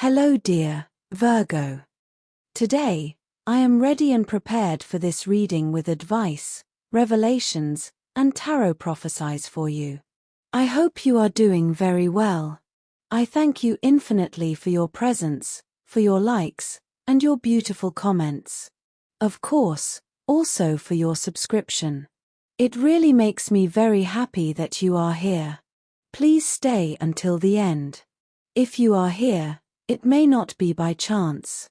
Hello dear Virgo. Today, I am ready and prepared for this reading with advice, revelations, and tarot prophecies for you. I hope you are doing very well. I thank you infinitely for your presence, for your likes, and your beautiful comments. Of course, also for your subscription. It really makes me very happy that you are here. Please stay until the end. If you are here, it may not be by chance.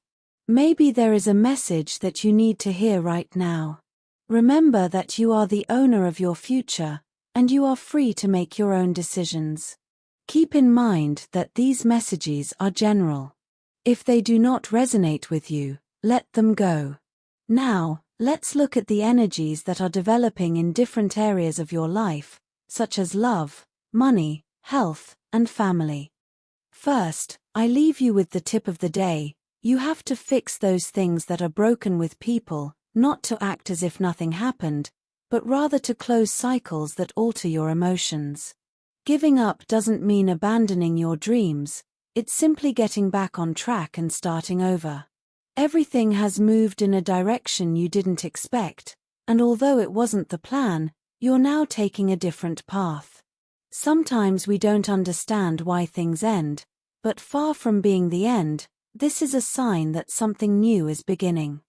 Maybe there is a message that you need to hear right now. Remember that you are the owner of your future, and you are free to make your own decisions. Keep in mind that these messages are general. If they do not resonate with you, let them go. Now, let's look at the energies that are developing in different areas of your life, such as love, money, health, and family. First, I leave you with the tip of the day. You have to fix those things that are broken with people, not to act as if nothing happened, but rather to close cycles that alter your emotions. Giving up doesn't mean abandoning your dreams, it's simply getting back on track and starting over. Everything has moved in a direction you didn't expect, and although it wasn't the plan, you're now taking a different path. Sometimes we don't understand why things end, but far from being the end, this is a sign that something new is beginning.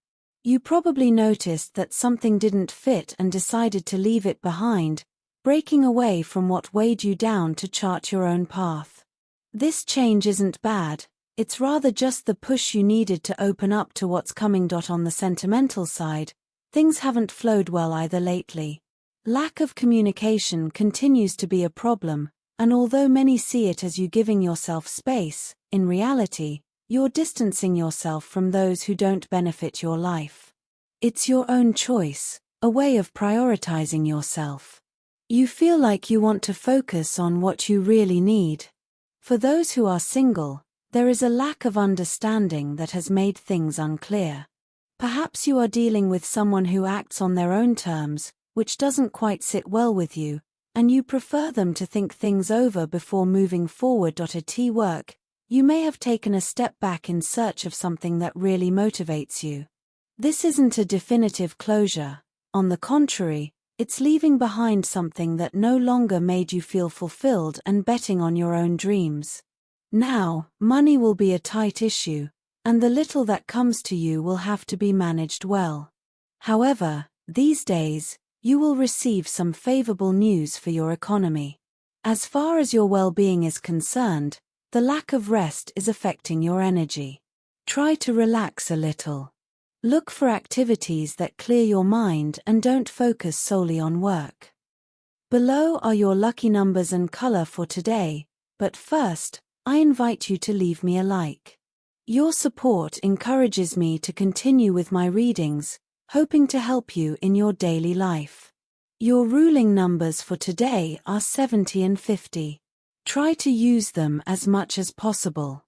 You probably noticed that something didn't fit and decided to leave it behind, breaking away from what weighed you down to chart your own path. This change isn't bad, it's rather just the push you needed to open up to what's coming. On the sentimental side, things haven't flowed well either lately. Lack of communication continues to be a problem, and although many see it as you giving yourself space, in reality, you're distancing yourself from those who don't benefit your life. It's your own choice, a way of prioritizing yourself. You feel like you want to focus on what you really need. For those who are single, there is a lack of understanding that has made things unclear. Perhaps you are dealing with someone who acts on their own terms, which doesn't quite sit well with you, and you prefer them to think things over before moving forward. At work, you may have taken a step back in search of something that really motivates you. This isn't a definitive closure. On the contrary, it's leaving behind something that no longer made you feel fulfilled and betting on your own dreams. Now, money will be a tight issue, and the little that comes to you will have to be managed well. However, these days, you will receive some favorable news for your economy. As far as your well-being is concerned, the lack of rest is affecting your energy. Try to relax a little. Look for activities that clear your mind and don't focus solely on work. Below are your lucky numbers and color for today, but first, I invite you to leave me a like. Your support encourages me to continue with my readings, hoping to help you in your daily life. Your ruling numbers for today are 70 and 50. Try to use them as much as possible.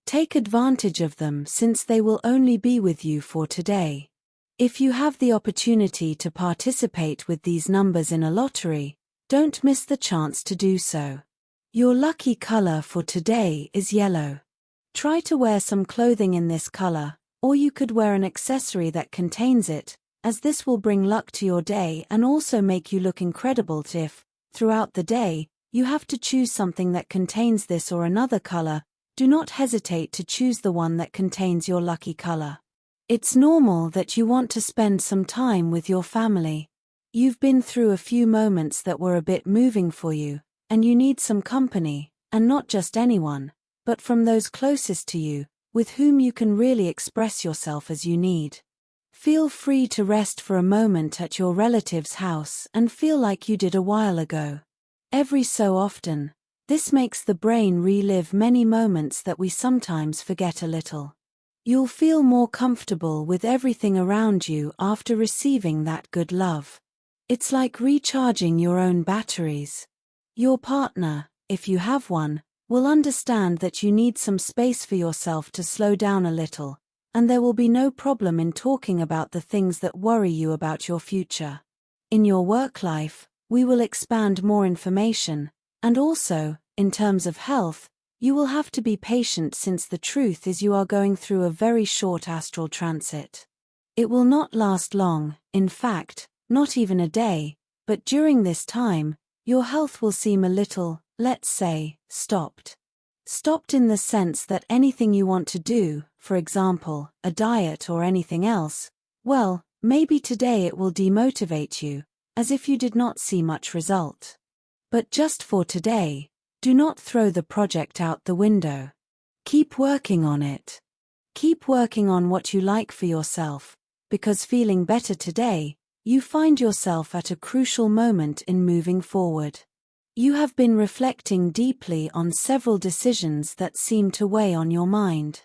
Take advantage of them since they will only be with you for today. If you have the opportunity to participate with these numbers in a lottery, don't miss the chance to do so. Your lucky color for today is yellow. Try to wear some clothing in this color, or you could wear an accessory that contains it, as this will bring luck to your day and also make you look incredible. If, throughout the day, you have to choose something that contains this or another color, do not hesitate to choose the one that contains your lucky color. It's normal that you want to spend some time with your family. You've been through a few moments that were a bit moving for you, and you need some company, and not just anyone, but from those closest to you, with whom you can really express yourself as you need. Feel free to rest for a moment at your relative's house and feel like you did a while ago. Every so often, this makes the brain relive many moments that we sometimes forget a little. You'll feel more comfortable with everything around you after receiving that good love. It's like recharging your own batteries. Your partner, if you have one, will understand that you need some space for yourself to slow down a little, and there will be no problem in talking about the things that worry you about your future. In your work life, we will expand more information, and also, in terms of health, you will have to be patient since the truth is you are going through a very short astral transit. It will not last long, in fact, not even a day, but during this time, your health will seem a little, let's say, stopped. Stopped in the sense that anything you want to do, for example, a diet or anything else, well, maybe today it will demotivate you, as if you did not see much result. But just for today, do not throw the project out the window. Keep working on it. Keep working on what you like for yourself, because feeling better today, you find yourself at a crucial moment in moving forward. You have been reflecting deeply on several decisions that seem to weigh on your mind.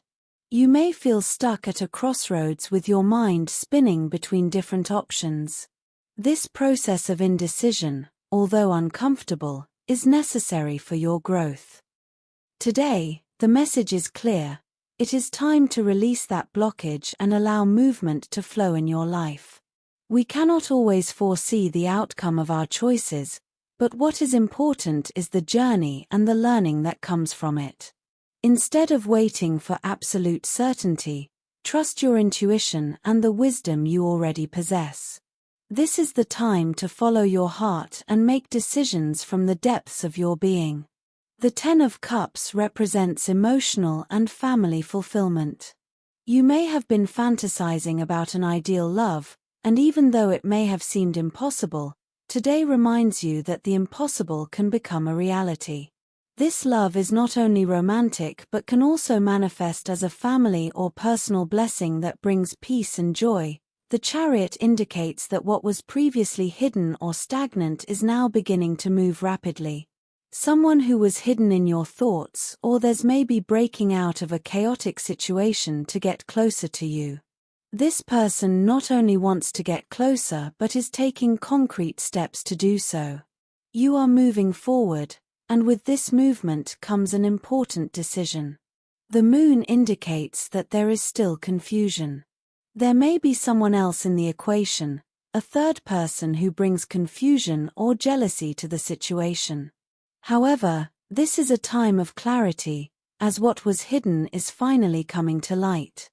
You may feel stuck at a crossroads with your mind spinning between different options. This process of indecision, although uncomfortable, is necessary for your growth. Today, the message is clear. It is time to release that blockage and allow movement to flow in your life. We cannot always foresee the outcome of our choices, but what is important is the journey and the learning that comes from it. Instead of waiting for absolute certainty, trust your intuition and the wisdom you already possess. This is the time to follow your heart and make decisions from the depths of your being. The Ten of Cups represents emotional and family fulfillment. You may have been fantasizing about an ideal love, and even though it may have seemed impossible, today reminds you that the impossible can become a reality. This love is not only romantic but can also manifest as a family or personal blessing that brings peace and joy. The Chariot indicates that what was previously hidden or stagnant is now beginning to move rapidly. Someone who was hidden in your thoughts or there's maybe breaking out of a chaotic situation to get closer to you. This person not only wants to get closer but is taking concrete steps to do so. You are moving forward, and with this movement comes an important decision. The moon indicates that there is still confusion. There may be someone else in the equation, a third person who brings confusion or jealousy to the situation. However, this is a time of clarity, as what was hidden is finally coming to light.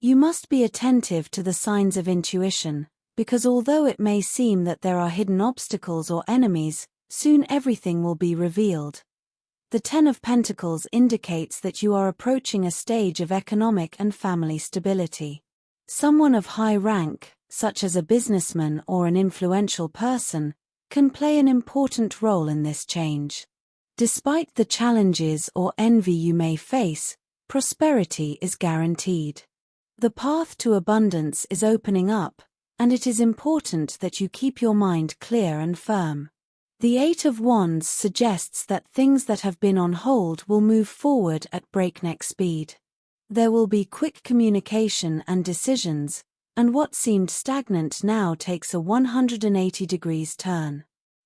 You must be attentive to the signs of intuition, because although it may seem that there are hidden obstacles or enemies, soon everything will be revealed. The Ten of Pentacles indicates that you are approaching a stage of economic and family stability. Someone of high rank, such as a businessman or an influential person, can play an important role in this change. Despite the challenges or envy you may face, prosperity is guaranteed. The path to abundance is opening up, and it is important that you keep your mind clear and firm. The Eight of Wands suggests that things that have been on hold will move forward at breakneck speed. There will be quick communication and decisions, and what seemed stagnant now takes a 180 degrees turn.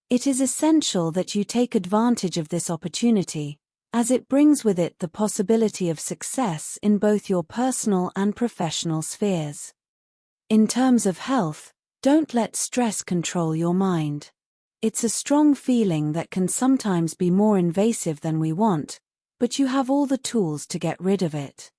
It is essential that you take advantage of this opportunity, as it brings with it the possibility of success in both your personal and professional spheres. In terms of health, don't let stress control your mind. It's a strong feeling that can sometimes be more invasive than we want, but you have all the tools to get rid of it.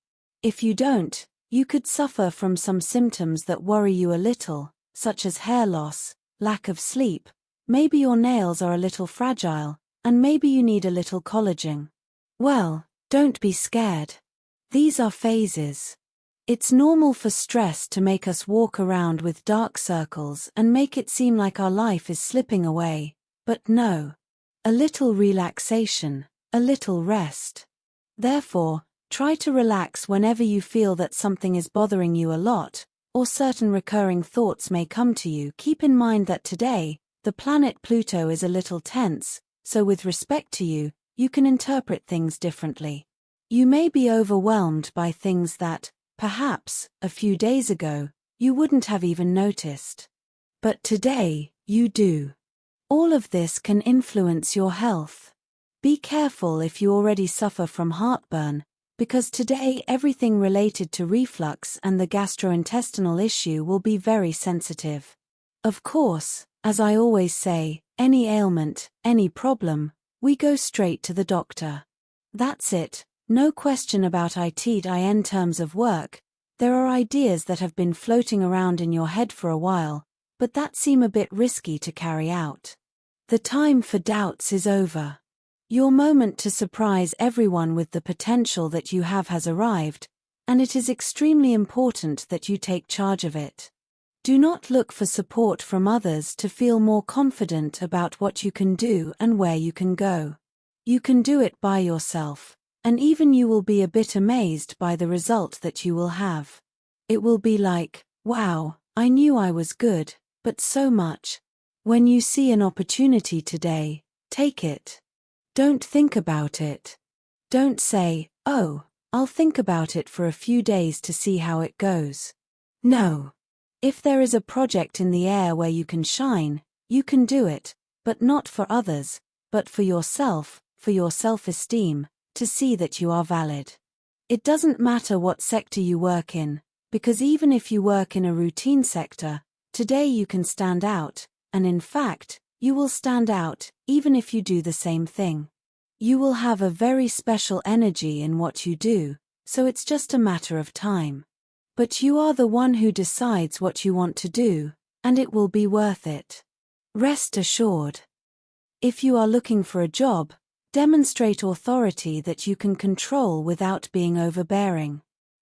If you don't, you could suffer from some symptoms that worry you a little, such as hair loss, lack of sleep, maybe your nails are a little fragile, and maybe you need a little collagen. Well, don't be scared. These are phases. It's normal for stress to make us walk around with dark circles and make it seem like our life is slipping away, but no. A little relaxation, a little rest. Therefore, try to relax whenever you feel that something is bothering you a lot, or certain recurring thoughts may come to you. Keep in mind that today, the planet Pluto is a little tense, so with respect to you, you can interpret things differently. You may be overwhelmed by things that, perhaps, a few days ago, you wouldn't have even noticed. But today, you do. All of this can influence your health. Be careful if you already suffer from heartburn, because today everything related to reflux and the gastrointestinal issue will be very sensitive. Of course, as I always say, any ailment, any problem, we go straight to the doctor. That's it, no question about it in terms of work. There are ideas that have been floating around in your head for a while, but that seem a bit risky to carry out. The time for doubts is over. Your moment to surprise everyone with the potential that you have has arrived, and it is extremely important that you take charge of it. Do not look for support from others to feel more confident about what you can do and where you can go. You can do it by yourself, and even you will be a bit amazed by the result that you will have. It will be like, wow, I knew I was good, but so much. When you see an opportunity today, take it. Don't think about it. Don't say, oh, I'll think about it for a few days to see how it goes. No. If there is a project in the air where you can shine, you can do it, but not for others, but for yourself, for your self-esteem, to see that you are valid. It doesn't matter what sector you work in, because even if you work in a routine sector, today you can stand out, and in fact, you will stand out, even if you do the same thing. You will have a very special energy in what you do, so it's just a matter of time. But you are the one who decides what you want to do, and it will be worth it. Rest assured. If you are looking for a job, demonstrate authority that you can control without being overbearing.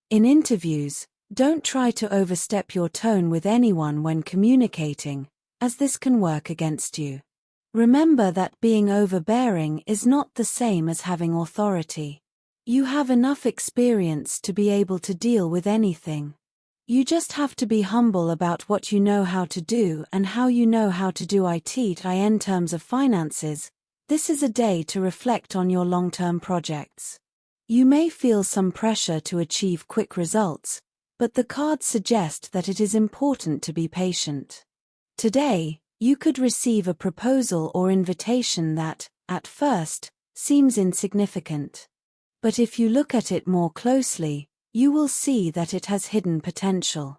In interviews, don't try to overstep your tone with anyone when communicating, as this can work against you. Remember that being overbearing is not the same as having authority. You have enough experience to be able to deal with anything. You just have to be humble about what you know how to do and how you know how to do it in terms of finances. This is a day to reflect on your long-term projects. You may feel some pressure to achieve quick results, but the cards suggest that it is important to be patient. Today, you could receive a proposal or invitation that, at first, seems insignificant. But if you look at it more closely, you will see that it has hidden potential.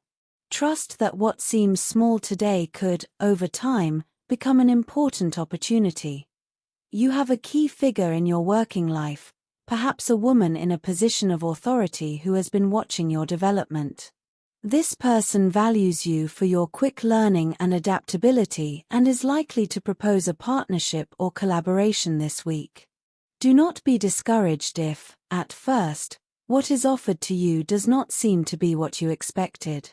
Trust that what seems small today could, over time, become an important opportunity. You have a key figure in your working life, perhaps a woman in a position of authority who has been watching your development. This person values you for your quick learning and adaptability and is likely to propose a partnership or collaboration this week. Do not be discouraged if, at first, what is offered to you does not seem to be what you expected.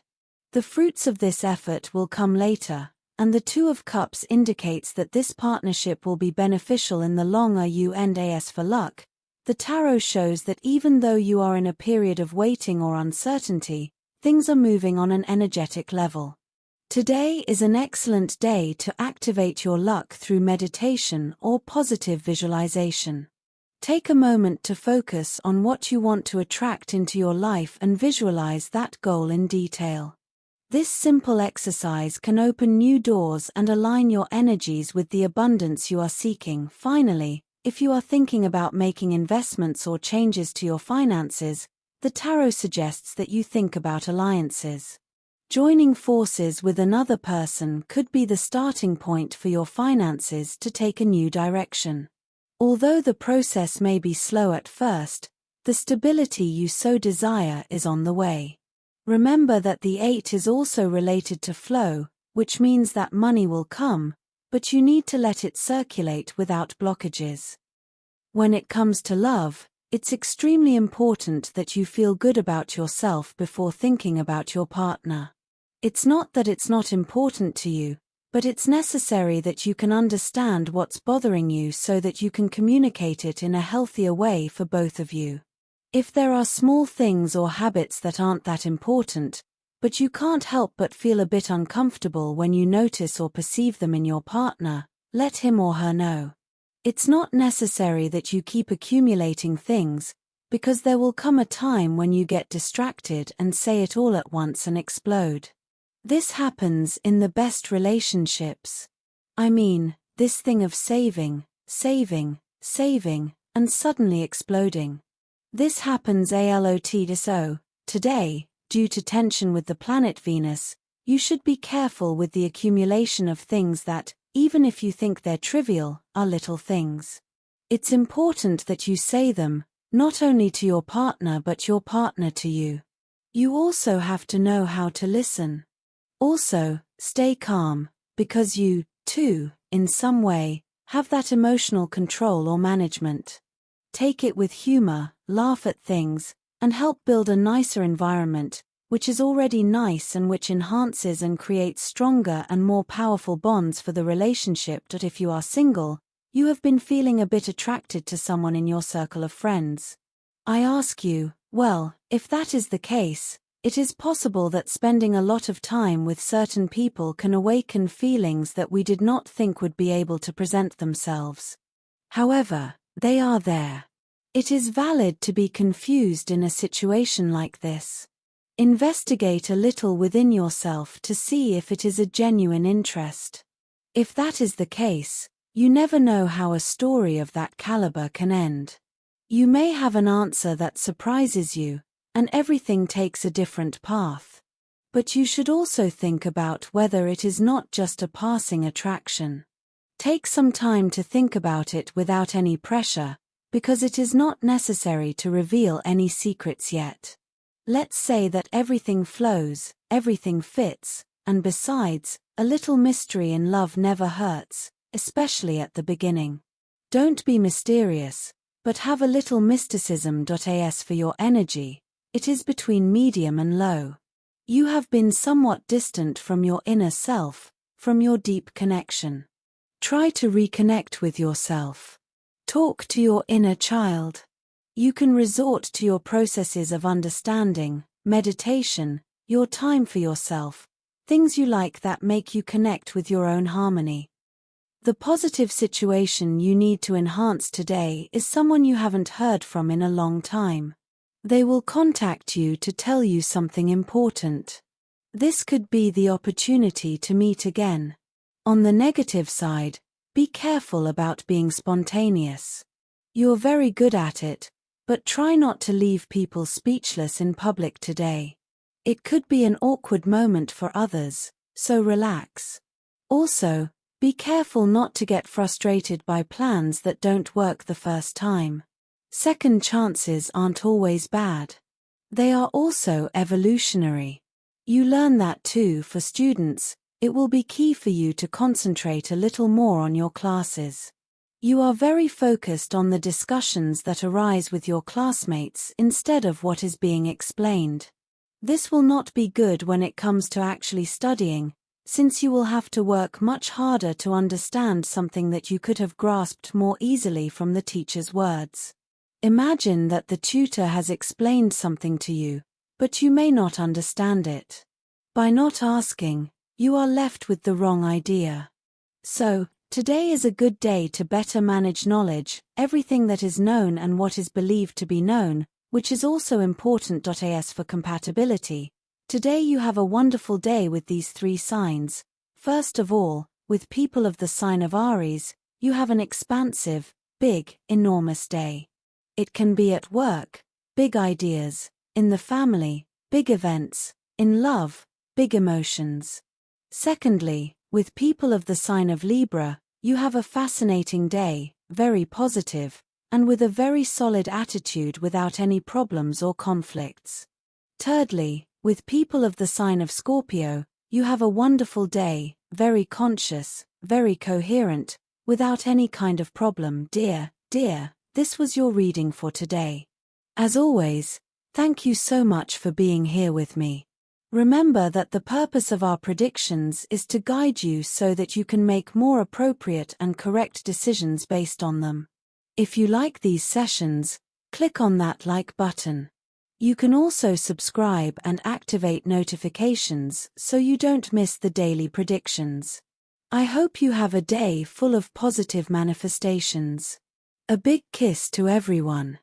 The fruits of this effort will come later, and the Two of Cups indicates that this partnership will be beneficial in the long run. As for luck, the tarot shows that even though you are in a period of waiting or uncertainty, things are moving on an energetic level. Today is an excellent day to activate your luck through meditation or positive visualization. Take a moment to focus on what you want to attract into your life and visualize that goal in detail. This simple exercise can open new doors and align your energies with the abundance you are seeking. Finally, if you are thinking about making investments or changes to your finances, the tarot suggests that you think about alliances. Joining forces with another person could be the starting point for your finances to take a new direction. Although the process may be slow at first, the stability you so desire is on the way. Remember that the 8 is also related to flow, which means that money will come, but you need to let it circulate without blockages. When it comes to love, it's extremely important that you feel good about yourself before thinking about your partner. It's not that it's not important to you, but it's necessary that you can understand what's bothering you so that you can communicate it in a healthier way for both of you. If there are small things or habits that aren't that important, but you can't help but feel a bit uncomfortable when you notice or perceive them in your partner, let him or her know. It's not necessary that you keep accumulating things, because there will come a time when you get distracted and say it all at once and explode. This happens in the best relationships. I mean, this thing of saving, and suddenly exploding. This happens a lot. So, today, due to tension with the planet Venus, you should be careful with the accumulation of things that, even if you think they're trivial, are little things. It's important that you say them, not only to your partner but your partner to you. You also have to know how to listen. Also, stay calm, because you, too, in some way, have that emotional control or management. Take it with humor, laugh at things, and help build a nicer environment, which is already nice and which enhances and creates stronger and more powerful bonds for the relationship. That if you are single, you have been feeling a bit attracted to someone in your circle of friends. I ask you, well, if that is the case, it is possible that spending a lot of time with certain people can awaken feelings that we did not think would be able to present themselves. However, they are there. It is valid to be confused in a situation like this. Investigate a little within yourself to see if it is a genuine interest. If that is the case, you never know how a story of that caliber can end. You may have an answer that surprises you, and everything takes a different path. But you should also think about whether it is not just a passing attraction. Take some time to think about it without any pressure, because it is not necessary to reveal any secrets yet. Let's say that everything flows, everything fits, and besides, a little mystery in love never hurts, especially at the beginning. Don't be mysterious, but have a little mysticism. As for your energy, it is between medium and low. You have been somewhat distant from your inner self, from your deep connection. Try to reconnect with yourself. Talk to your inner child. You can resort to your processes of understanding, meditation, your time for yourself, things you like that make you connect with your own harmony. The positive situation you need to enhance today is someone you haven't heard from in a long time. They will contact you to tell you something important. This could be the opportunity to meet again. On the negative side, be careful about being spontaneous. You're very good at it, but try not to leave people speechless in public today. It could be an awkward moment for others, so relax. Also, be careful not to get frustrated by plans that don't work the first time. Second chances aren't always bad. They are also evolutionary. You learn that too. For students, it will be key for you to concentrate a little more on your classes. You are very focused on the discussions that arise with your classmates instead of what is being explained. This will not be good when it comes to actually studying, since you will have to work much harder to understand something that you could have grasped more easily from the teacher's words. Imagine that the tutor has explained something to you, but you may not understand it. By not asking, you are left with the wrong idea. So, today is a good day to better manage knowledge, everything that is known and what is believed to be known, which is also important. As for compatibility, today you have a wonderful day with these three signs. First of all, with people of the sign of Aries, you have an expansive, big, enormous day. It can be at work, big ideas, in the family, big events, in love, big emotions. Secondly, with people of the sign of Libra, you have a fascinating day, very positive, and with a very solid attitude without any problems or conflicts. Thirdly, with people of the sign of Scorpio, you have a wonderful day, very conscious, very coherent, without any kind of problem. Dear, this was your reading for today. As always, thank you so much for being here with me. Remember that the purpose of our predictions is to guide you so that you can make more appropriate and correct decisions based on them. If you like these sessions, click on that like button. You can also subscribe and activate notifications so you don't miss the daily predictions. I hope you have a day full of positive manifestations. A big kiss to everyone.